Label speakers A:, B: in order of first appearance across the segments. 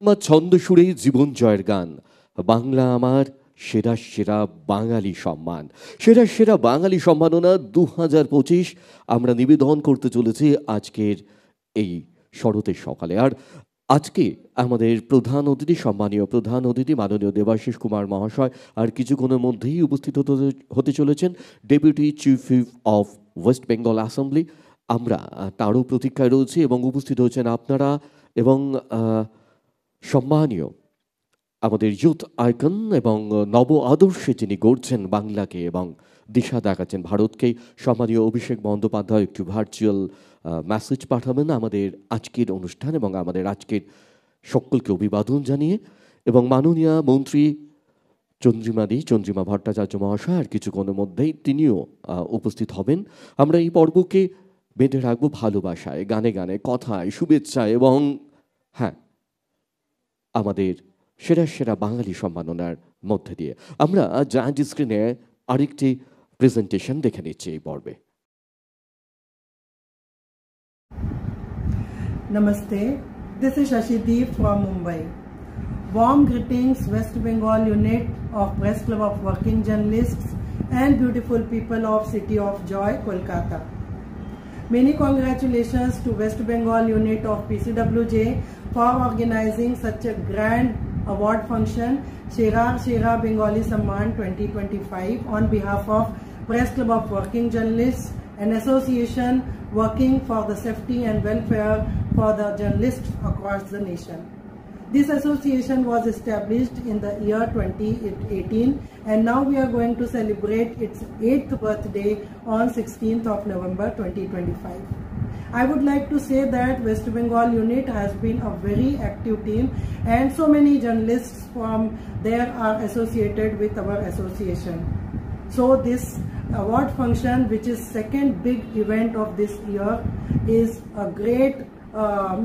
A: আমার ছন্দ সুরে জীবন জয়ের গান, বাংলা আমার সেরা সেরা বাঙালি সম্মান, সেরা সেরা বাঙালি সম্মাননা 2025 আমরা নিবেদন করতে চলেছি আজকের এই শরতের সকালে। আর আজকে আমাদের প্রধান অতিথি, সম্মানীয় প্রধান অতিথি মাননীয় দেবাশিস কুমার মহাশয় আর কিছুক্ষণের মধ্যেই উপস্থিত হতে চলেছেন deputy chief whip of West Bengal assembly. আমরা তারও প্রতীক্ষায় রয়েছি এবং উপস্থিত হচ্ছেন আপনারা এবং সম্মানীয় আমাদের ইউথ আইকন এবং নব আদর্শে যিনি গড়ছেন বাংলাকে এবং দিশা দেখাচ্ছেন ভারতকে, সম্মানীয় অভিষেক বন্দ্যোপাধ্যায় একটু ভার্চুয়াল মেসেজ পাঠাবেন আমাদের আজকের অনুষ্ঠান এবং আমাদের আজকের সকলকে অভিবাদন জানিয়ে। এবং মাননীয় মন্ত্রী চন্দ্রিমা ভট্টাচার্য মহাশয় আর কিছুক্ষণের মধ্যেই তিনিও উপস্থিত হবেন। আমরা এই পর্বকে বেঁধে রাখবো ভালোবাসায়, গানে গানে, কথায়, শুভেচ্ছায় এবং হ্যাঁ আমাদের সেরা সেরা বাঙালি সম্মাননার মধ্যে দিয়ে। আমরা জায়ান্ট স্ক্রিনে আরেকটি প্রেজেন্টেশন দেখে নিচ্ছি এই পর্বে।
B: Namaste, this is Shashideep from Mumbai. Warm greetings West Bengal unit of Press Club of Working Journalists and beautiful people of City of Joy, Kolkata. Many congratulations to West Bengal unit of PCWJ for organizing such a grand award function, Shera Bengali Samman 2025, on behalf of Press Club of Working Journalists, an association working for the safety and welfare for the journalists across the nation. This association was established in the year 2018 and now we are going to celebrate its 8th birthday on 16th of November 2025. I would like to say that West Bengal unit has been a very active team and so many journalists from there are associated with our association. So this award function, which is second big event of this year, is a great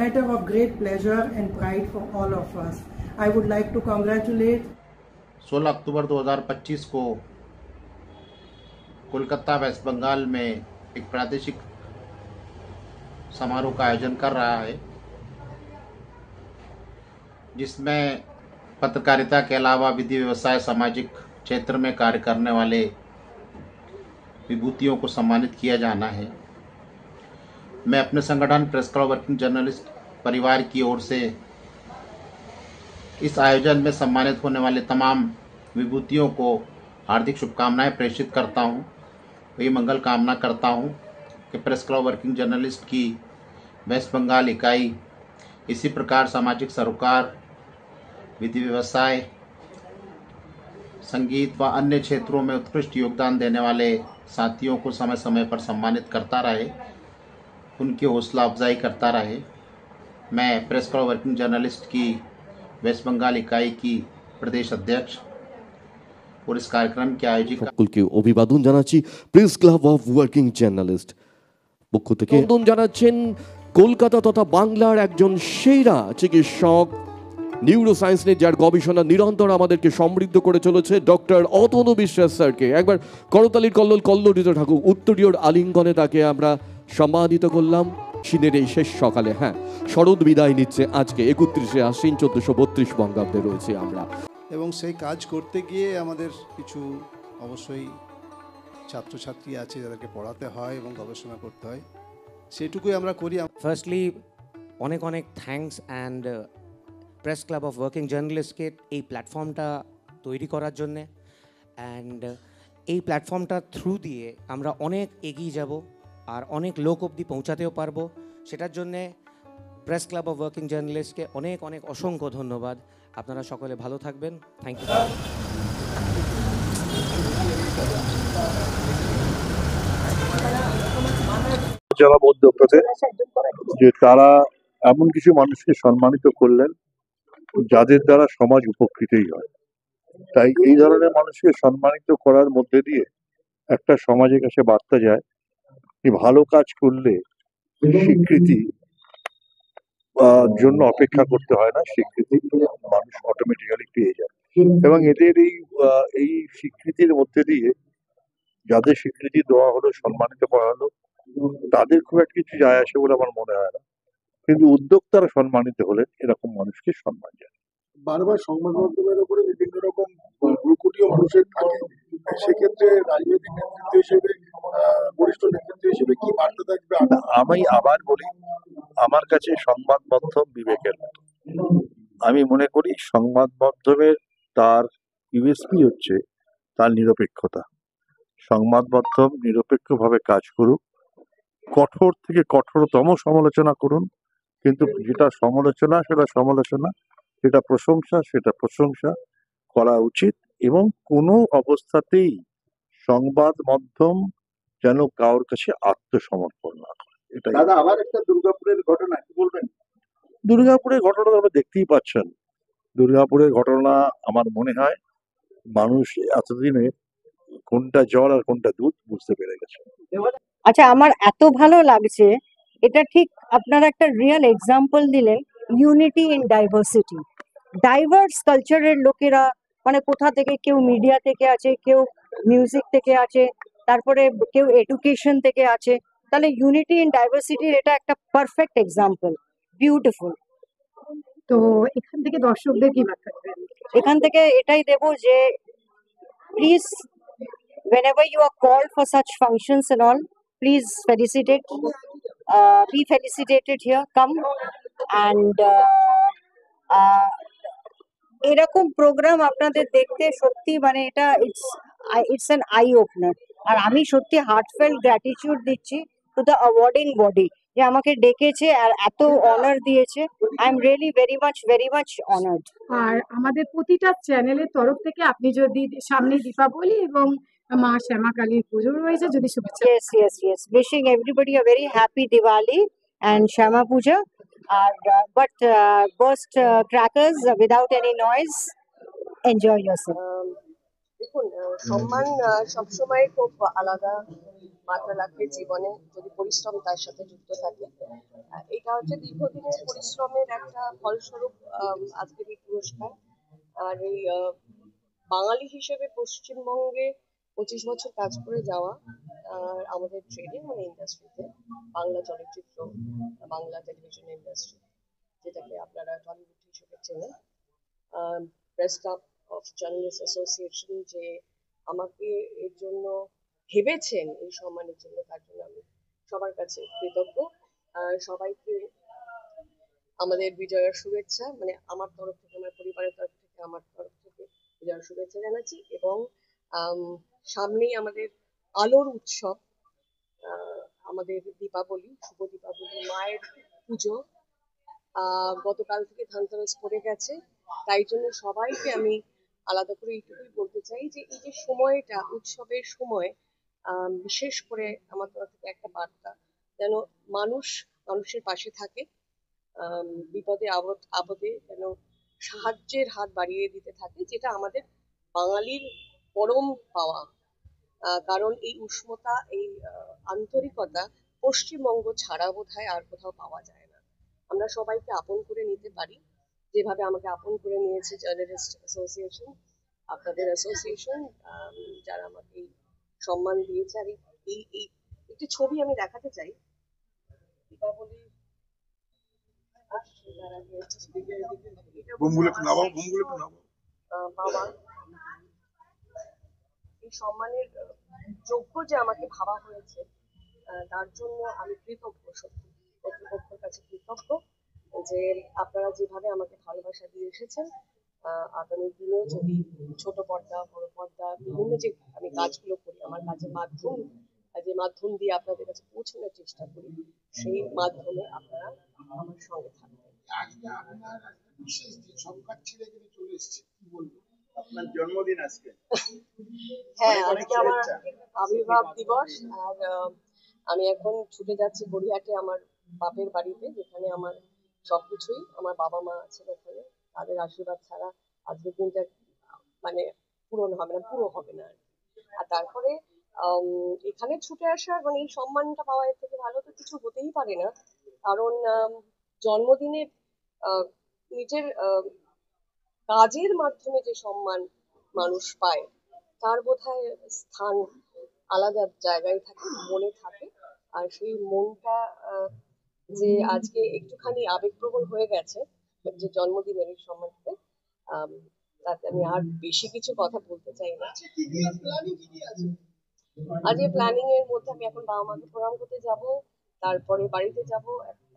B: matter of great pleasure and pride for all of us. I would like to congratulate
C: 16 अक्टूबर 2025 को Kolkata waste Bengal में एक प्रादेशिक समारोह का आयोजन कर रहा है, जिसमें पत्रकारिता के अलावा विधि व्यवसाय सामाजिक क्षेत्र में कार्य करने वाले विभूतियों को सम्मानित किया जाना है। मैं अपने संगठन प्रेस क्लब वर्किंग जर्नलिस्ट परिवार की ओर से इस आयोजन में सम्मानित होने वाले तमाम विभूतियों को हार्दिक शुभकामनाएं प्रेषित करता हूं। वही मंगल कामना करता हूं कि प्रेस क्लब वर्किंग जर्नलिस्ट की वेस्ट बंगाल इकाई इसी प्रकार सामाजिक सरोकार, विधि व्यवसाय, संगीत व अन्य क्षेत्रों में उत्कृष्ट योगदान देने वाले साथियों को समय समय पर सम्मानित करता रहे, उनकी हौसला अफजाई करता रहे। मैं प्रेस क्लब वर्किंग जर्नलिस्ट की वेस्ट बंगाल इकाई की प्रदेश अध्यक्ष और इस कार्यक्रम के आयोजक
A: সকলকে অভিবাদন জানাচ্ছি। Press club of working journalist পক্ষ থেকে অভিবাদন জানাচ্ছেন কলকাতা তথা বাংলার একজন সেরা চিকিৎসক, নিউরোসায়েন্স নিয়ে যার গবেষণা নিরন্তর আমাদেরকে সমৃদ্ধ করে চলেছে, ডক্টর অতনু বিশ্বাস স্যারকে একবার করতালির কল্লোল কল্লোলিত ঠাকুর উত্তরীয় আলিঙ্গনে তাকে আমরা সম্মানিত করলাম সিনের এই শেষ সকালে। হ্যাঁ, শরৎ বিদায় নিচ্ছে আজকে 31শে আশ্বিন 1432 বঙ্গাব্দে রয়েছে আমরা।
D: এবং সেই কাজ করতে গিয়ে আমাদের কিছু অবশ্যই ছাত্রছাত্রী আছে যাদেরকে পড়াতে হয় এবং গবেষণা করতে হয়, সেটুকুই আমরা করি।
E: ফার্স্টলি অনেক অনেক thanks and press club of working জার্নালিস্টকে এই প্ল্যাটফর্মটা তৈরি করার জন্যে, অ্যান্ড এই প্ল্যাটফর্মটা থ্রু দিয়ে আমরা অনেক এগিয়ে যাব আর অনেক লোক অবধি পৌঁছাতেও পারবো। সেটার জন্যে প্রেস ক্লাব অফ ওয়ার্কিং জার্নালিস্টকে অনেক অনেক অসংখ্য ধন্যবাদ। আপনারা সকলে ভালো থাকবেন। Thank you.
F: যারা মধ্যপ্রদেশ যে তারা এমন কিছু মানুষকে সম্মানিত করলেন যাদের দ্বারা সমাজ উপকৃতই হয়। তাই এই ধরনের মানুষকে সম্মানিত করার মধ্যে দিয়ে একটা সমাজের কাছে বার্তা যায় যে ভালো কাজ করলে স্বীকৃতি জন্য অপেক্ষা করতে হয় না, স্বীকৃতি মানুষ অটোমেটিক্যালি পেয়ে যায়। এবং এদের এই স্বীকৃতির মধ্যে দিয়ে যাদের স্বীকৃতি দেওয়া হলো, সম্মানিত করা হলো, তাদের খুব একটা কিছু যায় আসে বলে আমার মনে হয় না। কিন্তু উদ্যোক্তারা সম্মানিত হলেন এরকম মানুষকে সম্মান জানাই।
G: বারবার সংবাদ মাধ্যমের উপরে বিভিন্ন রকম ভ্রুকুটিও মানুষের থাকে, সেক্ষেত্রে রাজনৈতিক নেতৃত্ব হিসেবে বরিষ্ঠ নেতৃত্ব হিসেবে কি বার্তা থাকবে?
F: আমি আবার বলি, আমার কাছে সংবাদ মাধ্যম বিবেকের মতো। আমি মনে করি সংবাদ মাধ্যমের তার ইউএসপি হচ্ছে তার নিরপেক্ষতা। সংবাদ মাধ্যম নিরপেক্ষভাবে কাজ করুক, কঠোর থেকে কঠোরতম সমালোচনা করুন, কিন্তু যেটা সমালোচনা সেটা সমালোচনা, সেটা প্রশংসা করা উচিত। এবং কোনো অবস্থাতেই সংবাদ মাধ্যম যেন কারোর কাছে আত্মসমর্পণ না করে। এটা
G: দাদা, আবার একটা দুর্গাপুরের ঘটনা, কি বলবেন?
F: দুর্গাপুরের ঘটনা আপনারা দেখতেই পাচ্ছেন। দুর্গাপুরের ঘটনা আমার মনে হয় মানুষ এতদিনে কোনটা জল আর কোনটা দুধ বুঝতে পেরে গেছে।
H: আচ্ছা, আমার এত ভালো লাগছে, এটা ঠিক আপনারা একটা রিয়েল এক্সাম্পল দিলেন, ইউনিটি ইন ডাইভার্সিটি। ডাইভার্স কালচারের লোকেরা, মানে কোথা থেকে, কেউ মিডিয়া থেকে আছে, কেউ মিউজিক থেকে আছে, তারপরে কেউ এডুকেশন থেকে আছে। তাহলে ইউনিটি ইন ডাইভার্সিটির এটা একটা পারফেক্ট এক্সাম্পল, বিউটিফুল।
I: তো এখান থেকে দর্শকদের কি বার্তা দেবেন?
H: এখান থেকে এটাই দেব যে please, whenever you are called for such functions and all, please be felicitated here, come and এরকম প্রোগ্রাম আপনাদের দেখতে সত্যি মানে এটা ইটস অ্যান আই ওপেনার। আর আমি সত্যি হার্টফেল গ্র্যাটিটিউড দিচ্ছি টু দ্য অ্যাওয়ার্ডিং বডি, যে আমাকে ডেকেছে আর এত অনার দিয়েছে। I am really very much honoured.
I: আর আমাদের প্রতিটা চ্যানেলের তরফ থেকে আপনি যদি সামনে দীপাবলি এবং মা শ্যামা কালীর পুজো রয়েছে, যদি শুভেচ্ছা।
H: Yes. Wishing everybody a very happy Diwali and Shama Puja. But burst crackers without any noise. Enjoy yourself.
J: দেখুন, সম্মান সবসময় খুব আলাদা মাত্রা রাখে জীবনে, যদি পরিশ্রম তার সাথে যুক্ত থাকে। এটা হচ্ছে দীর্ঘদিনের পরিশ্রমের একটা ফলস্বরূপ আজকের এই পুরস্কার। আর এই বাঙালি হিসেবে পশ্চিমবঙ্গে 25 বছর কাজ করে যাওয়া, আর আমাদের ট্রেডিং মানে ইন্ডাস্ট্রিতে, বাংলা চলচ্চিত্র, বাংলা টেলিভিশন ইন্ডাস্ট্রি, যেটাকে আপনারা টলিউড হিসেবে চেনেন, press club of journalist association যে আমাকে এর জন্য ভেবেছেন, এই সম্মানের জন্য, তার জন্য আমি সবার কাছে কৃতজ্ঞ। সবাইকে আমাদের বিজয়ার শুভেচ্ছা, মানে আমার তরফ থেকে, আমার পরিবারের তরফ থেকে, আমার তরফ থেকে বিজয়ার শুভেচ্ছা জানাচ্ছি। এবং সামনেই আমাদের আলোর উৎসব, আমাদের দীপাবলি, শুভ দীপাবলি, মায়ের পুজো। গতকাল থেকে ধনতেরাস পড়ে গেছে, তাই জন্য সবাইকে আমি আলাদা করে এইটুকুই বলতে চাই যে এই যে সময়টা, উৎসবের সময়, বিশেষ করে আমার তরফ থেকে একটা বার্তা, যেন মানুষের পাশে থাকে, বিপদে আপদে যেন সাহায্যের হাত বাড়িয়ে দিতে থাকে, যেটা আমাদের বাঙালির পরম পাওয়া। কারণ এই উষ্ণতা, এই আন্তরিকতা পশ্চিমবঙ্গ ছাড়া বোধহয় আর কোথাও পাওয়া যায় না। আমরা সবাইকে আপন করে নিতে পারি, যেভাবে আমাকে আপন করে নিয়েছে জার্নালিস্ট অ্যাসোসিয়েশন, আপনাদের অ্যাসোসিয়েশন, যারা আমাকে এই সম্মান দিয়েছে। আর এই একটি ছবি আমি দেখাতে চাই, দীপাবলি বাবা এই সম্মানের যোগ্য যে আমাকে ভাবা হয়েছে, তার জন্য আমি কৃতজ্ঞ, সত্যি কর্তৃপক্ষের কাছে কৃতজ্ঞ যে আপনারা যেভাবে আমাকে ভালোবাসা দিয়ে এসেছেন। আগামী দিনেও যদি ছোট পর্দা, বড় পর্দা, বিভিন্ন যে আমি কাজগুলো করি, আমার কাজের যে মাধ্যম দিয়ে আপনাদের কাছে পৌঁছানোর চেষ্টা করি, সেই মাধ্যমে আপনারা আমার সঙ্গে থাকবেন।
G: আপনার জন্মদিন আজকে।
J: হ্যাঁ, আজকে আমার আবির্ভাব দিবস। আর আমি এখন ছুটে যাচ্ছি গড়িয়াহাটে আমার বাপের বাড়িতে, যেখানে আমার সবকিছুই, আমার বাবা মা আছেন ওখানে, তাদের আশীর্বাদ ছাড়া আজকের দিনটা মানে পুরো হবে না। আর তারপরে এখানে ছুটে আসা, মানে এই সম্মানটা পাওয়া, এর থেকে ভালো তো কিছু হতেই পারে না। কারণ জন্মদিনে নিজের কাজের মাধ্যমে যে সম্মান মানুষ পায়, তার বোধহয় স্থান আলাদা জায়গায় থাকে, মনে থাকে। আর সেই মনটা যে আজকে একটুখানি আবেগপ্রবণ হয়ে গেছে যে জন্মদিনের এই সময়টাতে। আম, তাতে আমি আর বেশি কিছু কথা বলতে চাই না। আজকে প্ল্যানিং এর মধ্যে আমি এখন বাবা মাকে প্রণাম করতে যাব, তারপরে বাড়িতে যাব,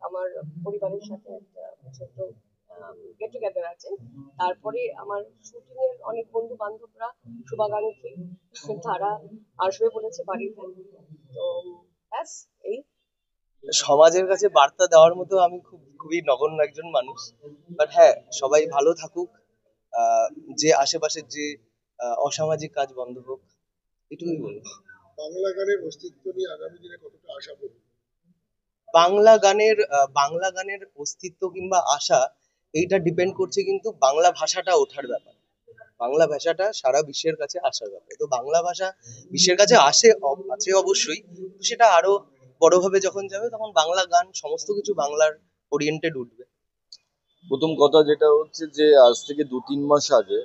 J: আমার পরিবারের সাথে একটা ছোট্ট গেট টুগেদার আছে, তারপরে আমার শুটিং এর অনেক বন্ধু বান্ধবরা শুভাকাঙ্ক্ষী তারা আসবে বলেছে বাড়িতে। তো ব্যাস এই।
K: সমাজের কাছে বার্তা দেওয়ার মতো আমি খুবই নগণ্য একজন মানুষ, বাট হ্যাঁ, সবাই ভালো থাকুক, আহ, যে আশেপাশের যে অসামাজিক কাজ বন্ধ হোক, এটুকুই বলবো।
G: বাংলা গানের অস্তিত্ব নিয়ে আগামী দিনে কতটা আশাবাদী?
K: বাংলা গানের অস্তিত্ব কিংবা আশা, এইটা ডিপেন্ড করছে কিন্তু বাংলা ভাষাটা ওঠার ব্যাপার। বাংলা ভাষাটা সারা বিশ্বের কাছে আসার ব্যাপার। তো বাংলা ভাষা বিশ্বের কাছে আছে অবশ্যই, তো সেটা আরো বড়ভাবে যখন যাবে তখন বাংলা গান সমস্ত কিছু বাংলার ওরিয়েন্টেড উঠবে।
L: প্রথম কথা যেটা হচ্ছে যে আজ থেকে 2-3 মাস আগে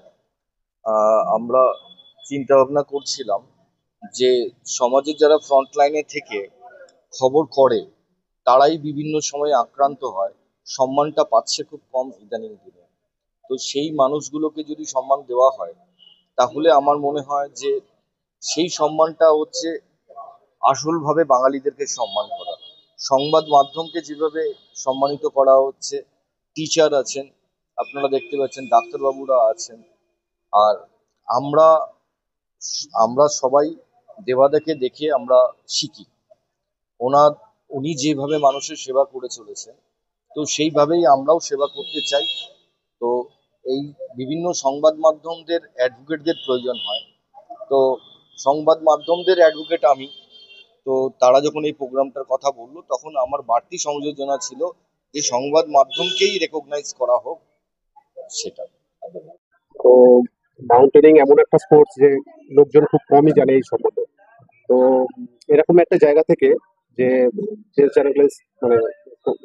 L: আমরা চিন্তা ভাবনা করছিলাম যে সমাজের যারা ফ্রন্ট লাইনে থেকে খবর করে তারাই বিভিন্ন সময় আক্রান্ত হয়, সম্মানটা পাচ্ছে খুব কম ইদানিং দিনে। তো সেই মানুষগুলোকে যদি সম্মান দেওয়া হয় তাহলে আমার মনে হয় যে সেই সম্মানটা হচ্ছে আসলভাবে বাঙালিদেরকে সম্মান করা। সংবাদ মাধ্যমকে যেভাবে সম্মানিত করা হচ্ছে, টিচার আছেন, আপনারা দেখতে পাচ্ছেন, ডাক্তারবাবুরা আছেন, আর আমরা আমরা সবাই দেবাদাকে দেখে আমরা শিখি। উনি যেভাবে মানুষের সেবা করে চলেছেন, তো সেইভাবেই আমরাও সেবা করতে চাই। তো এই বিভিন্ন সংবাদ মাধ্যমদের অ্যাডভোকেটদের প্রয়োজন হয়। তো সংবাদ মাধ্যমদের অ্যাডভোকেট আমি। তো তারা যখন এই প্রোগ্রামটার কথা বললো তখন আমার বাড়তি সংযোজনা ছিল যে সংবাদ মাধ্যমকেই রেকগনাইজ করা হোক, সেটা।
M: তো মাউন্টেনিং এমন একটা স্পোর্টস যে লোকজন খুব কমই জানে এই সম্বন্ধে। তো এরকম একটা জায়গা থেকে যে চ্যানেল মানে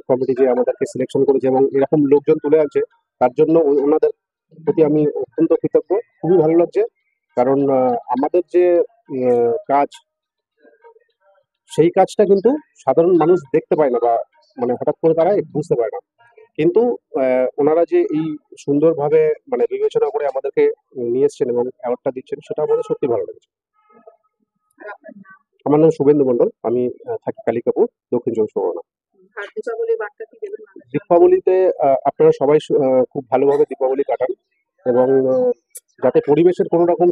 M: কমিটি যে আমাদেরকে সিলেকশন করেছে এবং এরকম লোকজন তুলে আনছে, তার জন্য ওনাদের প্রতি আমি অত্যন্ত কৃতজ্ঞ। খুবই ভালো লাগছে, কারণ আমাদের যে কাজ, সেই কাজটা কিন্তু সাধারণ মানুষ দেখতে পায় না, বা মানে হঠাৎ করে তারা বুঝতে পারে না। কিন্তু ওনারা যে এই সুন্দরভাবে মানে বিবেচনা করে আমাদেরকে নিয়ে এসছেন এবং অ্যাওয়ার্ডটা দিচ্ছেন, সেটা আমাদের সত্যি ভালো লেগেছে। আমার নাম শুভেন্দু মন্ডল, আমি থাকি কালিকাপুর, দক্ষিণ চব্বিশ পরগনা। দীপাবলিতে আপনারা সবাই খুব ভালোভাবে দীপাবলি কাটান এবং যাতে পরিবেশের কোনো রকম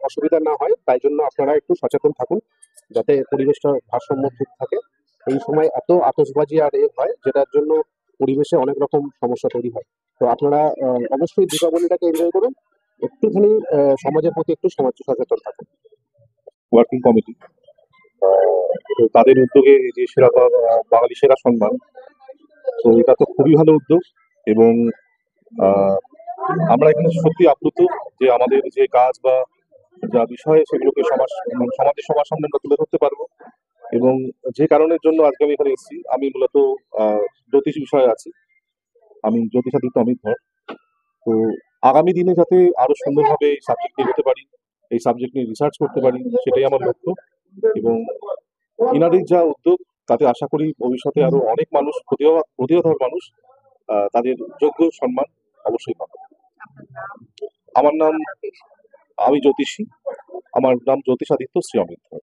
M: অসুবিধা না হয় তাই জন্য আপনারা একটু সচেতন থাকুন, যাতে পরিবেশটা ভারসাম্য ঠিক থাকে। এই সময় এত আতশবাজি আর হয়, যেটার জন্য পরিবেশে অনেক রকম সমস্যা তৈরি হয়। তো আপনারা অবশ্যই দীপাবলিটাকে এনজয় করুন, একটুখানি সমাজের প্রতি একটু সচেতন থাকুন।
F: ওয়ার্কিং কমিটি তাদের উদ্যোগে যে সেরা বাঙালি সেরা সম্মান, তো এটা তো খুবই ভালো উদ্যোগ এবং আমরা এখানে সত্যি আপ্লুত যে আমাদের যে কাজ বা যা বিষয় সেগুলোকে সমাজের সবার সামনে আমরা তুলে ধরতে পারবো। এবং যে কারণের জন্য আজকে আমি এখানে এসেছি, আমি মূলত জ্যোতিষ বিষয়ে আছি, আমি জ্যোতিষাদিত্য অমিত ধর। তো আগামী দিনে যাতে আরো সুন্দরভাবে এই সাবজেক্ট নিয়ে হতে পারি, এই সাবজেক্ট নিয়ে রিসার্চ করতে পারি, সেটাই আমার লক্ষ্য। এবং ইনাদের যা উদ্যোগ, তাতে আশা করি ভবিষ্যতে আরো অনেক মানুষ, প্রতিভাধর মানুষ তাদের যোগ্য সম্মান অবশ্যই পাবে। আমার নাম, আমি জ্যোতিষী, আমার নাম জ্যোতিষাদিত্য শ্রী অমিত ধর।